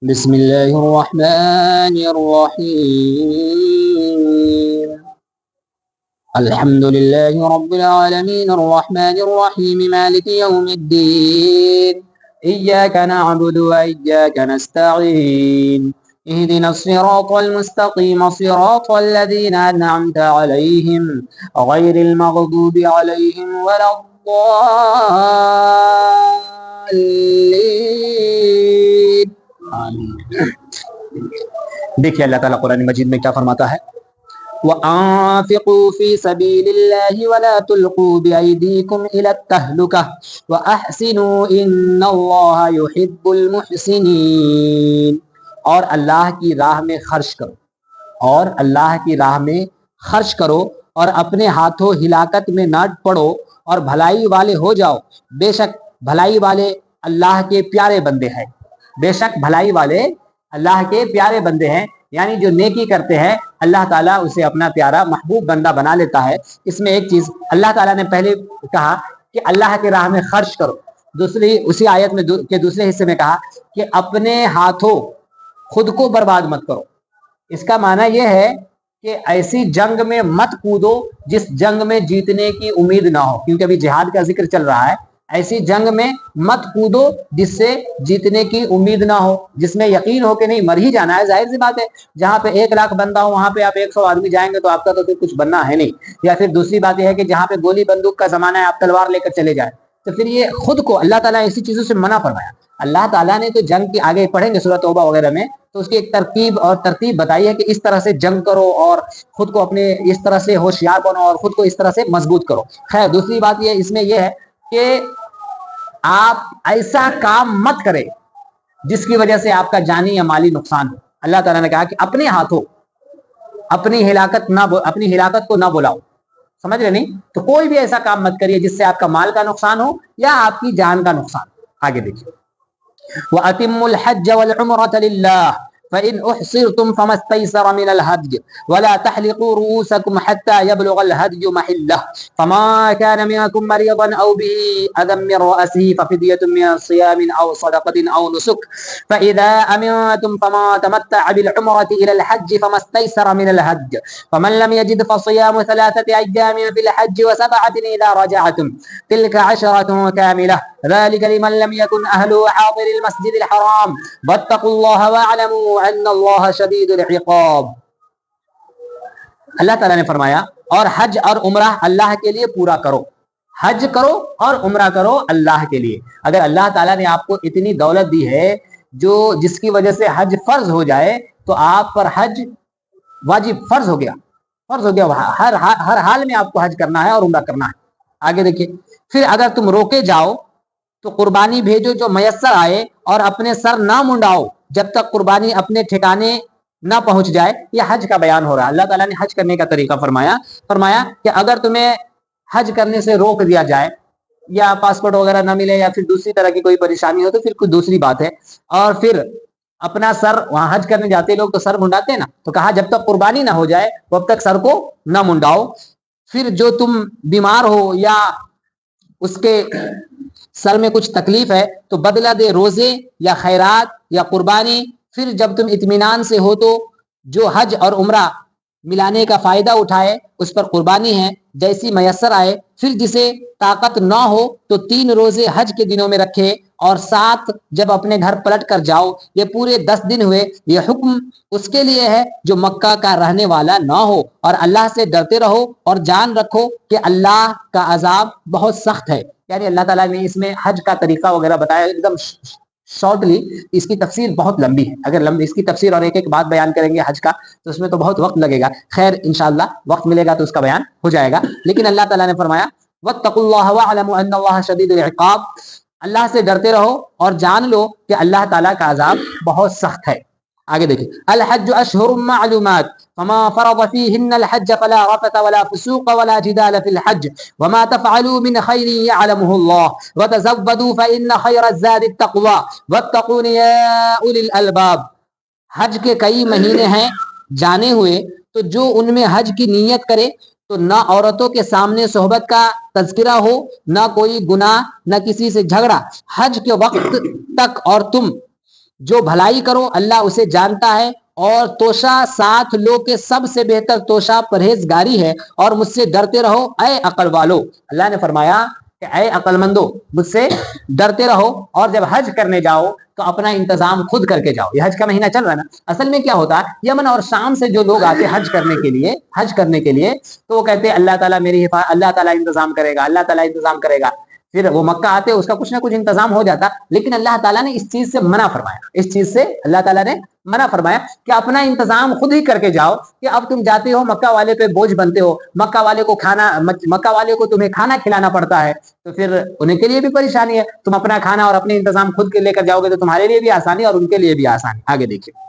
بسم الله الرحمن الرحيم. الحمد لله رب العالمين الرحمن الرحيم مالك يوم الدين. إياك نعبد وإياك نستعين. اهدنا الصراط المستقيم صراط الذين أنعمت عليهم غير المغضوب عليهم ولا الضالين. آمين. دیکھیے اللہ تعالیٰ قرآن مجید میں کیا فرماتا ہے، وَأَنفِقُوا فِي سَبِيلِ اللَّهِ وَلَا تُلْقُوا بِأَيْدِيكُمْ إِلَى التَّهْلُكَةِ وَأَحْسِنُوا إِنَّ اللَّهَ يُحِبُّ الْمُحْسِنِينَ۔ اور اللہ کی راہ میں خرچ کرو، اور اللہ کی راہ میں خرچ کرو، اور اپنے ہاتھوں ہلاکت میں نہ پڑو، اور بھلائی والے ہو جاؤ، بے شک بھلائی والے اللہ کے پیارے بندے ہیں، بے شک بھلائی والے اللہ کے پیارے بندے ہیں، یعنی جو نیکی کرتے ہیں اللہ تعالیٰ اسے اپنا پیارا محبوب بندہ بنا لیتا ہے۔ اس میں ایک چیز اللہ تعالیٰ نے پہلے کہا کہ اللہ کی راہ میں خرچ کرو، دوسری اسی آیت میں کے دوسرے حصے میں کہا کہ اپنے ہاتھوں خود کو برباد مت کرو۔ اس کا معنی یہ ہے کہ ایسی جنگ میں مت کودو جس جنگ میں جیتنے کی امید نہ ہو، کیونکہ ابھی جہاد کا ذکر چل رہا ہے۔ ایسی جنگ میں مت کودو جس سے جیتنے کی امید نہ ہو، جس میں یقین ہو کہ نہیں مر ہی جانا ہے۔ ظاہر سی بات ہے جہاں پہ 1,00,000 بندہ ہو وہاں پہ آپ 100 آدمی جائیں گے تو آپ کا تو پھر کچھ بننا ہے نہیں۔ یا پھر دوسری بات یہ ہے کہ جہاں پہ گولی بندوق کا زمانہ ہے آپ تلوار لے کر چلے جائیں، تو پھر یہ خود کو اللہ تعالیٰ ایسی چیزوں سے منع فرمایا۔ اللہ تعالیٰ نے تو جنگ کی آگے پڑھیں گے سورۃ توبہ وغیرہ میں تو اس کی ایک ترتیب بتائی ہے کہ اس طرح سے جنگ کرو اور خود کو اپنے اس طرح سے ہوشیار بنو اور خود کو اس طرح سے مضبوط کرو۔ خیر دوسری بات یہ اس میں یہ ہے کہ آپ ایسا کام مت کریں جس کی وجہ سے آپ کا جانی یا مالی نقصان ہو۔ اللہ تعالیٰ نے کہا کہ اپنے ہاتھوں اپنی ہلاکت کو نہ بلاؤ، سمجھ رہے نہیں؟ تو کوئی بھی ایسا کام مت کریے جس سے آپ کا مال کا نقصان ہو یا آپ کی جان کا نقصان۔ آگے دیکھیے، وَأَتِمُّوا الْحَجَّ وَالْعُمْرَةَ لِلَّهِ فَإِنْ أُحْصِرْتُمْ فَمَا اسْتَيْسَرَ مِنَ الْهَدْيِ وَلَا تَحْلِقُوا رُؤُوسَكُمْ حَتَّى يَبْلُغَ الْهَدْيُ مَحِلَّهُ فَمَا كَانَ مِنكُمْ مَرِيضًا أَوْ بِهِ أَذًى مِّن رَّأْسِهِ فَفِدْيَةٌ مِّن صِيَامٍ أَوْ صَدَقَةٍ أَوْ نُسُكٍ فَإِذَا أَمِنتُمْ فَمَا تَمَتَّعَ بِالْعُمْرَةِ إِلَى الْحَجِّ فَمَا اسْتَيْسَرَ مِنَ الْهَدْيِ فَمَن لَّمْ يَجِدْ فَصِيَامُ 3 أيام فِي الْحَجِّ و7 إِذَا رَجَعْتُمْ تِلْكَ 10 كَامِلَةٌ ذلك لمن لم يكن أهله حاضر المسجد الحرام واتقوا الله واعلموا أن الله شديد العقاب۔ اللہ تعالیٰ نے فرمایا اور حج اور عمرہ اللہ کے لیے پورا کرو، حج کرو اور عمرہ کرو اللہ کے لیے۔ اگر اللہ تعالیٰ نے آپ کو اتنی دولت دی ہے جس کی وجہ سے حج فرض ہو جائے تو آپ پر حج واجب فرض ہو گیا، ہر حال میں آپ کو حج کرنا ہے اور عمرہ کرنا ہے۔ آگے دیکھیے، پھر اگر تم روکے جاؤ تو قربانی بھیجو جو میسر آئے، اور اپنے سر نہ منڈاؤ جب تک قربانی اپنے ٹھکانے نہ پہنچ جائے۔ یہ حج کا بیان ہو رہا ہے، اللہ تعالیٰ نے حج کرنے کا طریقہ فرمایا کہ اگر تمہیں حج کرنے سے روک دیا جائے یا پاسپورٹ وغیرہ نہ ملے یا پھر دوسری طرح کی کوئی پریشانی ہو تو پھر کوئی دوسری بات ہے، اور پھر اپنا سر وہاں حج کرنے جاتے لوگ تو سر منڈاتے ہیں نا، تو کہا جب تک قربانی نہ ہو جائے تب تک سر کو نہ منڈاؤ۔ پھر جو تم بیمار ہو یا اس کے سر میں کچھ تکلیف ہے تو بدلہ دے روزے یا خیرات یا قربانی۔ پھر جب تم اطمینان سے ہو تو جو حج اور عمرہ ملانے کا فائدہ اٹھائے اس پر قربانی ہے جیسی میسر آئے۔ پھر جسے طاقت نہ ہو تو 3 روزے حج کے دنوں میں رکھے، اور 7 جب اپنے گھر پلٹ کر جاؤ۔ یہ پورے 10 دن ہوئے۔ یہ حکم اس کے لیے ہے جو مکہ کا رہنے والا نہ ہو، اور اللہ سے ڈرتے رہو اور جان رکھو کہ اللہ کا عذاب بہت سخت ہے۔ یعنی اللہ تعالیٰ نے اس میں حج کا طریقہ وغیرہ بتایا ایک دم شارٹلی۔ اس کی تفسیر بہت لمبی ہے، اگر اس کی تفسیر اور ایک بات بیان کریں گے حج کا تو اس میں تو بہت وقت لگے گا۔ خیر انشاءاللہ وقت ملے گا تو اس کا بیان ہو جائے گا۔ لیکن اللہ تعالیٰ نے فرمایا واتقوا اللہ واعلموا ان اللہ شدید العقاب، اللہ سے ڈرتے رہو اور جان لو کہ اللہ تعالیٰ کا عذاب بہت سخت ہے۔ آگے دیکھیں، الحج اشہر معلومات فما فرض فيهن الحج فلا رفث ولا فسوق ولا جدال في الحج وما تفعلوا من خير يعلمه الله وتزودوا فإن خير الزاد التقوى واتقون يا أولي الألباب۔ حج کے کئی مہینے ہیں جانے ہوئے، تو جو ان میں حج کی نیت کرے تو نہ عورتوں کے سامنے صحبت کا تذکرہ ہو، نہ کوئی گناہ، نہ کسی سے جھگڑا حج کے وقت تک، اور تم جو بھلائی کرو اللہ اسے جانتا ہے، اور توشہ 7 لوگ کے سب سے بہتر توشہ پرہیزگاری ہے، اور مجھ سے ڈرتے رہو اے عقل والو۔ اللہ نے فرمایا کہ اے عقل مندو مجھ سے ڈرتے رہو، اور جب حج کرنے جاؤ تو اپنا انتظام خود کر کے جاؤ۔ یہ حج کا مہینہ چل رہا ہے نا، اصل میں کیا ہوتا ہے، یمن اور شام سے جو لوگ آتے حج کرنے کے لیے تو وہ کہتے ہیں اللہ تعالیٰ اللہ تعالیٰ انتظام کرے گا، اللہ تعالیٰ انتظام کرے گا۔ پھر وہ مکہ آتے اس کا کچھ نہ کچھ انتظام ہو جاتا، لیکن اللہ تعالیٰ نے اس چیز سے منع فرمایا، اس چیز سے اللہ تعالیٰ نے منع فرمایا کہ اپنا انتظام خود ہی کر کے جاؤ، کہ اب تم جاتے ہو مکہ والے پہ بوجھ بنتے ہو، مکہ والے کو تمہیں کھانا کھلانا پڑتا ہے، تو پھر ان کے لیے بھی پریشانی ہے۔ تم اپنا کھانا اور اپنے انتظام خود کے لے کر جاؤ گے تو تمہارے لیے بھی آسانی اور ان کے لیے بھی آسانی۔ آگے دیکھیے،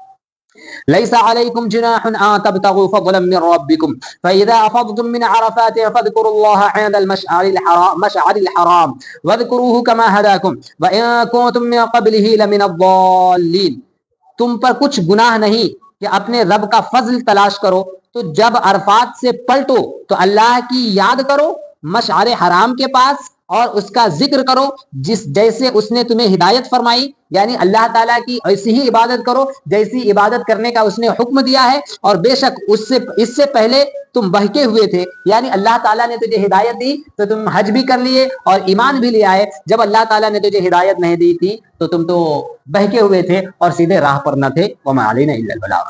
ليس عليكم جناح أن تبتغوا فضلا من ربكم فإذا أفضتم من عرفات فاذكروا الله عند مشعر الحرام واذكروه كما هداكم وإن كنتم من قبله لمن الضالين۔ تم پر کچھ گناہ نہیں کہ اپنے رب کا فضل تلاش کرو، تو جب عرفات سے پلٹو تو اللہ کی یاد کرو مشعر حرام کے پاس، اور اس کا ذکر کرو جیسے اس نے تمہیں ہدایت فرمائی، یعنی اللہ تعالیٰ کی ایسی ہی عبادت کرو جیسی عبادت کرنے کا اس نے حکم دیا ہے، اور بے شک اس سے پہلے تم بہکے ہوئے تھے، یعنی اللہ تعالیٰ نے تجھے ہدایت دی تو تم حج بھی کر لیے اور ایمان بھی لے آئے، جب اللہ تعالیٰ نے تجھے ہدایت نہیں دی تھی تو تم تو بہکے ہوئے تھے اور سیدھے راہ پر نہ تھے۔ وما علینا الا البلاغ۔